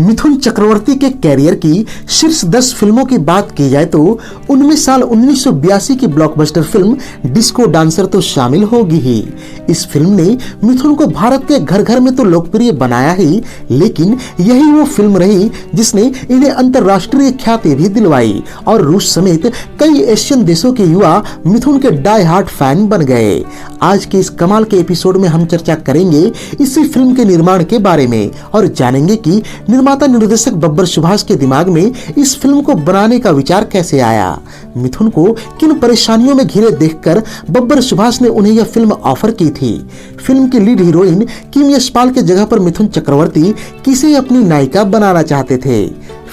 मिथुन चक्रवर्ती के कैरियर की शीर्ष 10 फिल्मों की बात की जाए तो उनमें साल 1982 की ब्लॉकबस्टर फिल्म डिस्को डांसर तो शामिल होगी ही। इस फिल्म ने मिथुन को भारत के घर घर में तो लोकप्रिय बनाया ही, लेकिन यही वो फिल्म रही जिसने इन्हें अंतर्राष्ट्रीय ख्याति भी दिलवाई और रूस समेत कई एशियन देशों के युवा मिथुन के डाई हार्ट फैन बन गए। आज के इस कमाल के एपिसोड में हम चर्चा करेंगे इसी फिल्म के निर्माण के बारे में और जानेंगे कि निर्माता निर्देशक बब्बर सुभाष के दिमाग में इस फिल्म को बनाने का विचार कैसे आया, मिथुन को किन परेशानियों में घिरे देखकर बब्बर सुभाष ने उन्हें यह फिल्म ऑफर की थी। फिल्म की लीड हीरोइन किम यशपाल के जगह पर मिथुन चक्रवर्ती किसे अपनी नायिका बनाना चाहते थे।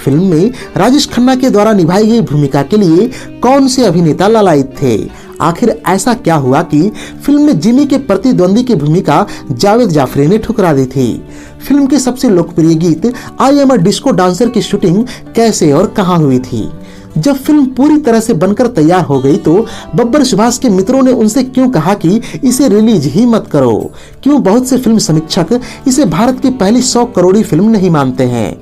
फिल्म में राजेश खन्ना के द्वारा निभाई गई भूमिका के लिए कौन से अभिनेता लालायित थे। आखिर ऐसा क्या हुआ कि फिल्म में जिमी के प्रतिद्वंदी की भूमिका जावेद जाफरी ने ठुकरा दी थी। फिल्म के सबसे लोकप्रिय गीत I am a disco dancer की शूटिंग कैसे और कहां हुई थी। जब फिल्म पूरी तरह से बनकर तैयार हो गई तो बब्बर सुभाष के मित्रों ने उनसे क्यों कहा कि इसे रिलीज ही मत करो। क्यों बहुत से फिल्म समीक्षक इसे भारत की पहली 100 करोड़ी फिल्म नहीं मानते हैं।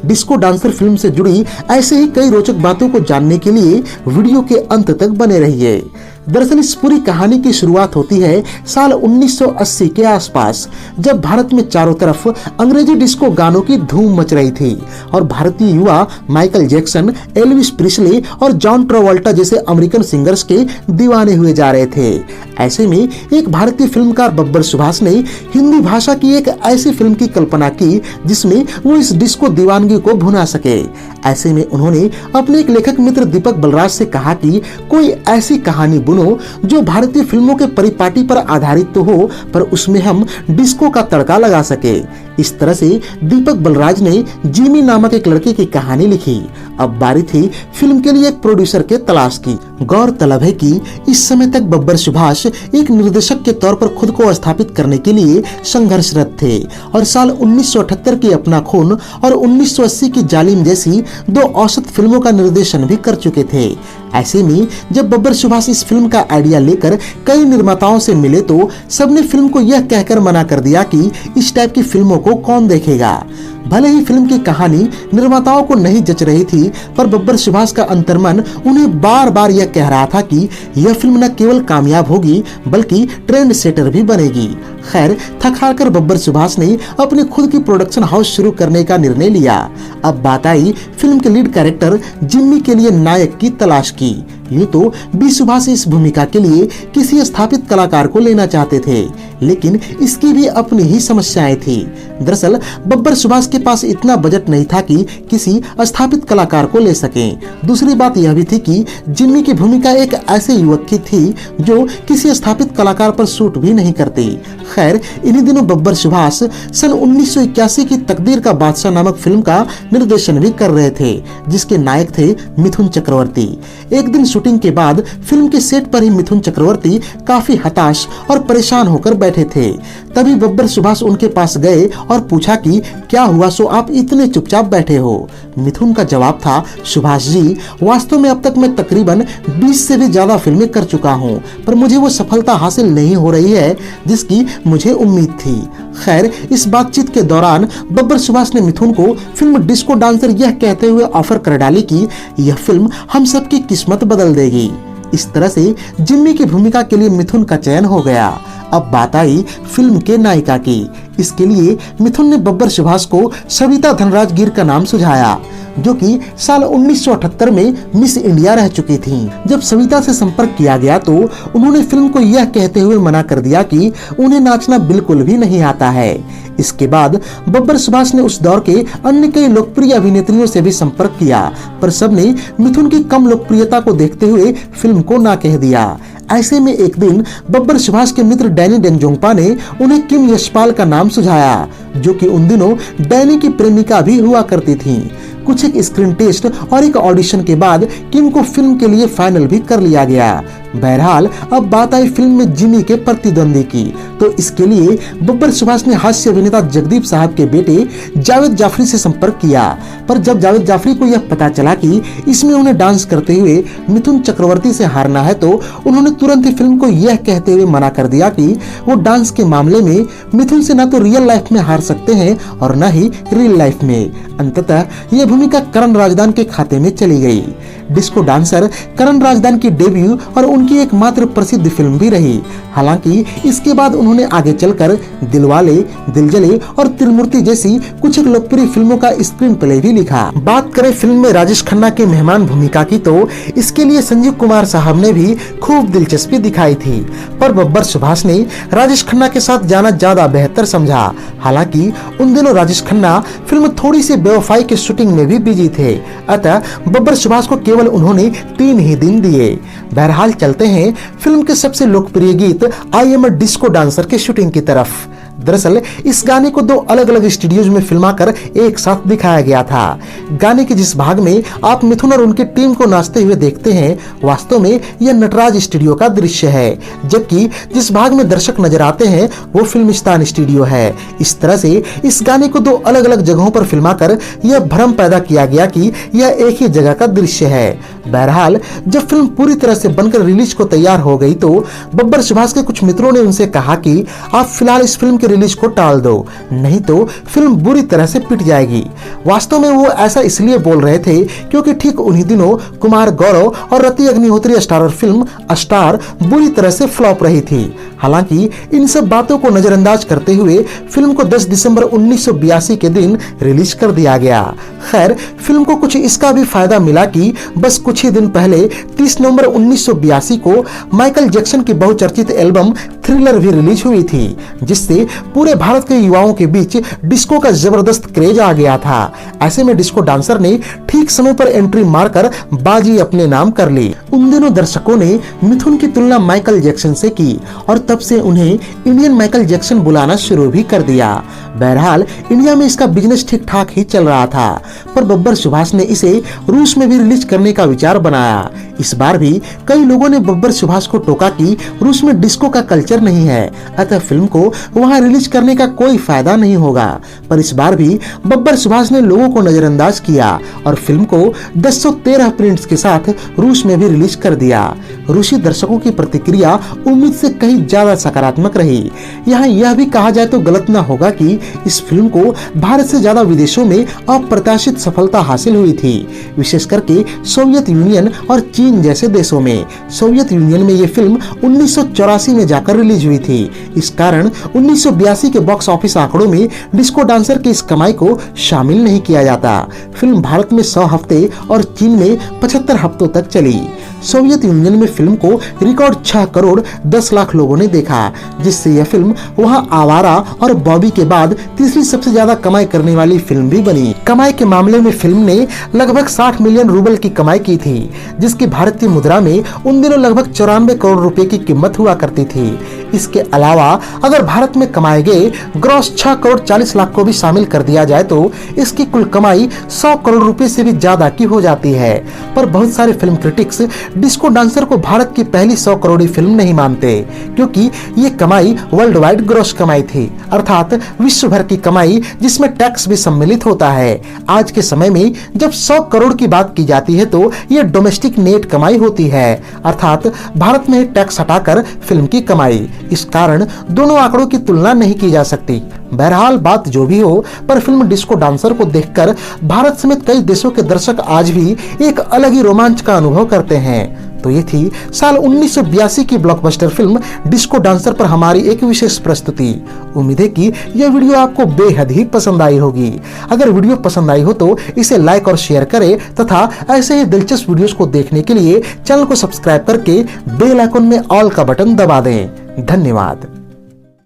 डिस्को डांसर फिल्म से जुड़ी ऐसे ही कई रोचक बातों को जानने के लिए वीडियो के अंत तक बने रहिए। दरअसल इस पूरी कहानी की शुरुआत होती है साल 1980 के आसपास, जब भारत में चारों तरफ अंग्रेजी डिस्को गानों की धूम मच रही थी और Bharatiya Yuva Michael Jackson, Elvis Presley और जॉन ट्रावोल्टा जैसे अमेरिकन सिंगर्स के दीवाने हुए जा रहे थे। ऐसे में एक भारतीय फिल्मकार बब्बर सुभाष ने हिंदी भाषा की एक ऐसी फिल्म की कल्पना की जिसमें वो इस डिस्को दीवानगी को भुना सके। ऐसे में उन्होंने अपने एक लेखक मित्र दीपक बलराज से कहा कि कोई ऐसी कहानी बुनो जो भारतीय फिल्मों के परिपाटी पर आधारित तो हो, पर उसमें हम डिस्को का तड़का लगा सके। इस तरह से दीपक बलराज ने जिमी नामक एक लड़के की कहानी लिखी। अब बारी थी फिल्म के लिए एक प्रोड्यूसर के तलाश की। गौरतलब है कि इस समय तक बब्बर सुभाष एक निर्देशक के तौर पर खुद को स्थापित करने के लिए संघर्षरत थे और साल 1978 की अपना खून और 1980 की जालिम जैसी 2 औसत फिल्मों का निर्देशन भी कर चुके थे। ऐसे में जब बब्बर सुभाष इस फिल्म का आइडिया लेकर कई निर्माताओं से मिले तो सबने फिल्म को यह कहकर मना कर दिया कि इस टाइप की फिल्मों को कौन देखेगा। भले ही फिल्म की कहानी निर्माताओं को नहीं जच रही थी, पर बब्बर सुभाष का अंतर्मन उन्हें बार बार यह कह रहा था कि यह फिल्म न केवल कामयाब होगी बल्कि ट्रेंड सेटर भी बनेगी। खैर, थक हार कर बब्बर सुभाष ने अपनी खुद की प्रोडक्शन हाउस शुरू करने का निर्णय लिया। अब बात आई फिल्म के लीड कैरेक्टर जिम्मी के लिए नायक की तलाश की। यूं तो बी सुभाष इस भूमिका के लिए किसी स्थापित कलाकार को लेना चाहते थे, लेकिन इसकी भी अपनी ही समस्याएं थी। दरअसल बब्बर सुभाष के पास इतना बजट नहीं था कि किसी स्थापित कलाकार को ले सकें। दूसरी बात यह भी थी कि जिम्मी की भूमिका एक ऐसे युवक की थी जो किसी स्थापित कलाकार पर सूट भी नहीं करती। खैर, इन्हीं दिनों बब्बर सुभाष सन 1981 की तकदीर का बादशाह नामक फिल्म का निर्देशन भी कर रहे थे, जिसके नायक थे मिथुन चक्रवर्ती। एक दिन शूटिंग के बाद फिल्म के सेट पर ही मिथुन चक्रवर्ती काफी हताश और परेशान होकर बैठे थे। तभी बब्बर सुभाष उनके पास गए और पूछा कि क्या हुआ सो आप इतने चुपचाप बैठे हो। मिथुन का जवाब था, सुभाष जी, वास्तव में अब तक मैं तकरीबन 20 से भी ज्यादा फिल्में कर चुका हूँ, पर मुझे वो सफलता हासिल नहीं हो रही है जिसकी मुझे उम्मीद थी। खैर, इस बातचीत के दौरान बब्बर सुभाष ने मिथुन को फिल्म डिस्को डांसर यह कहते हुए ऑफर कर डाली कि यह फिल्म हम सबकी किस्मत बदल देगी। इस तरह से जिम्मी की भूमिका के लिए मिथुन का चयन हो गया। अब बात आई फिल्म के नायिका की। इसके लिए मिथुन ने बब्बर सुभाष को सविता धनराज गिर का नाम सुझाया, जो कि साल 1978 में मिस इंडिया रह चुकी थीं। जब सविता से संपर्क किया गया तो उन्होंने फिल्म को यह कहते हुए मना कर दिया कि उन्हें नाचना बिल्कुल भी नहीं आता है। इसके बाद बब्बर सुभाष ने उस दौर के अन्य कई लोकप्रिय अभिनेत्रियों से भी संपर्क किया, पर सबने मिथुन की कम लोकप्रियता को देखते हुए फिल्म को ना कह दिया। ऐसे में एक दिन बब्बर सुभाष के मित्र डैनी डेंगजोंगपा ने उन्हें किम यशपाल का नाम सुझाया, जो कि उन दिनों डैनी की प्रेमिका भी हुआ करती थीं। कुछ एक स्क्रीन टेस्ट और एक ऑडिशन के बाद किम को फिल्म के लिए फाइनल भी कर लिया गया। बहरहाल अब बात आई फिल्म में जिमी के प्रतिद्वंदी की, तो इसके लिए बब्बर सुभाष ने हास्य अभिनेता जगदीप साहब के बेटे जावेद जाफरी से संपर्क किया, पर जब जावेद जाफरी को यह पता चला कि इसमें उन्हें डांस करते हुए मिथुन चक्रवर्ती से हारना है, तो उन्होंने तुरंत ही फिल्म को यह कहते हुए मना कर दिया कि वो डांस के मामले में मिथुन से न तो रियल लाइफ में हार सकते हैं और न ही रियल लाइफ में। अंततः यह भूमिका करण राजदान के खाते में चली गई। डिस्को डांसर करण राजदान की डेब्यू और उनकी एकमात्र प्रसिद्ध फिल्म भी रही। हालांकि इसके बाद उन्होंने आगे चलकर दिलवाले, दिलजले और त्रिमूर्ति जैसी कुछ लोकप्रिय फिल्मों का स्क्रीन प्ले भी लिखा। बात करें फिल्म में राजेश खन्ना के मेहमान भूमिका की, तो इसके लिए संजीव कुमार साहब ने भी खूब दिलचस्पी दिखाई थी, पर बब्बर सुभाष ने राजेश खन्ना के साथ जाना ज्यादा बेहतर समझा। हालांकि उन दिनों राजेश खन्ना फिल्म थोड़ी सी बेवफाई के शूटिंग में भी बिजी थे, अतः बब्बर सुभाष को केवल उन्होंने 3 ही दिन दिए। बहरहाल चलते हैं फिल्म के सबसे लोकप्रिय गीत I am a disco dancer के शूटिंग की तरफ। दरअसल इस गाने को 2 अलग अलग स्टूडियोज में फिल्माकर एक साथ दिखाया गया था। गाने के जिस भाग में आप मिथुन और उनकी टीम को नाचते हुए देखते हैं, वास्तव में यह नटराज स्टूडियो का दृश्य है, जबकि जिस भाग में दर्शक नजर आते हैं वो फिल्मिस्तान स्टूडियो है। इस तरह से इस गाने को 2 अलग अलग जगहों पर फिल्माकर यह भ्रम पैदा किया गया कि यह एक ही जगह का दृश्य है। बहरहाल जब फिल्म पूरी तरह से बनकर रिलीज को तैयार हो गई, तो बब्बर सुभाष के कुछ मित्रों ने उनसे कहा कि आप फिलहाल इस फिल्म के रिलीज को टाल दो, नहीं तो फिल्म बुरी तरह से पिट जाएगी। वास्तव में वो ऐसा इसलिए बोल रहे थे क्योंकि ठीक उन्हीं दिनों कुमार गौरव और रति अग्निहोत्री स्टारर फिल्म स्टार बुरी तरह से फ्लॉप रही थी। हालांकि इन सब बातों को नजरअंदाज करते हुए फिल्म को 10 दिसंबर 1982 के दिन रिलीज कर दिया गया। खैर, फिल्म को कुछ इसका भी फायदा मिला कि बस कुछ ही दिन पहले 30 नवंबर 1982 को माइकल जैक्सन की बहुचर्चित एल्बम थ्रिलर भी रिलीज हुई थी, जिससे पूरे भारत के युवाओं के बीच डिस्को का जबरदस्त क्रेज आ गया था। ऐसे में डिस्को डांसर ने ठीक समय पर एंट्री मारकर बाजी अपने नाम कर ली। उन दिनों दर्शकों ने मिथुन की तुलना माइकल जैक्सन से की और तब से उन्हें इंडियन माइकल जैक्सन बुलाना शुरू भी कर दिया। बहरहाल इंडिया में इसका बिजनेस ठीक ठाक ही चल रहा था, पर बब्बर सुभाष ने इसे रूस में भी रिलीज करने का विचार बनाया। इस बार भी कई लोगों ने बब्बर सुभाष को टोका कि रूस में डिस्को का कल्चर नहीं है, अतः फिल्म को वहां रिलीज करने का कोई फायदा नहीं होगा। पर इस बार भी बब्बर सुभाष ने लोगों को नजरअंदाज किया और फिल्म को 1013 प्रिंट्स के साथ रूस में भी रिलीज कर दिया। रूसी दर्शकों की प्रतिक्रिया उम्मीद से कहीं ज्यादा सकारात्मक रही। यहाँ यह भी कहा जाए तो गलत न होगा कि इस फिल्म को भारत से ज्यादा विदेशों में अप्रत्याशित सफलता हासिल हुई थी, विशेष करके सोवियत यूनियन और चीन जैसे देशों में। सोवियत यूनियन में ये फिल्म 1984 में जाकर रिलीज हुई थी। इस कारण 1982 के बॉक्स ऑफिस आंकड़ों में डिस्को डांसर की इस कमाई को शामिल नहीं किया जाता। फिल्म भारत में 100 हफ्ते और चीन में 75 हफ्तों तक चली। सोवियत यूनियन में फिल्म को रिकॉर्ड 6 करोड़ 10 लाख लोगों ने देखा, जिससे यह फिल्म वहां आवारा और बॉबी के बाद तीसरी सबसे ज्यादा कमाई करने वाली फिल्म भी बनी। कमाई के मामले में फिल्म ने लगभग 60 मिलियन रूबल की कमाई की थी, जिसकी भारतीय मुद्रा में उन दिनों लगभग 94 करोड़ रुपए की कीमत हुआ करती थी। इसके अलावा अगर भारत में कमाए गए ग्रॉस 6 करोड़ 40 लाख को भी शामिल कर दिया जाए तो इसकी कुल कमाई 100 करोड़ रुपए से भी ज्यादा की हो जाती है। पर बहुत सारे फिल्म क्रिटिक्स डिस्को डांसर को भारत की पहली 100 करोड़ी फिल्म नहीं मानते, क्योंकि ये कमाई वर्ल्ड वाइड ग्रॉस कमाई थी, अर्थात विश्व भर की कमाई जिसमें टैक्स भी सम्मिलित होता है। आज के समय में जब 100 करोड़ की बात की जाती है तो ये डोमेस्टिक नेट कमाई होती है, अर्थात भारत में टैक्स हटाकर फिल्म की कमाई। इस कारण दोनों आंकड़ों की तुलना नहीं की जा सकती। बहरहाल बात जो भी हो, पर फिल्म डिस्को डांसर को देखकर भारत समेत कई देशों के दर्शक आज भी एक अलग ही रोमांच का अनुभव करते हैं। तो ये थी साल 1982 की ब्लॉकबस्टर फिल्म डिस्को डांसर पर हमारी एक विशेष प्रस्तुति। उम्मीद है कि यह वीडियो आपको बेहद ही पसंद आई होगी। अगर वीडियो पसंद आई हो तो इसे लाइक और शेयर करें तथा ऐसे ही दिलचस्प वीडियोस को देखने के लिए चैनल को सब्सक्राइब करके बेल आइकन में ऑल का बटन दबा दें। धन्यवाद।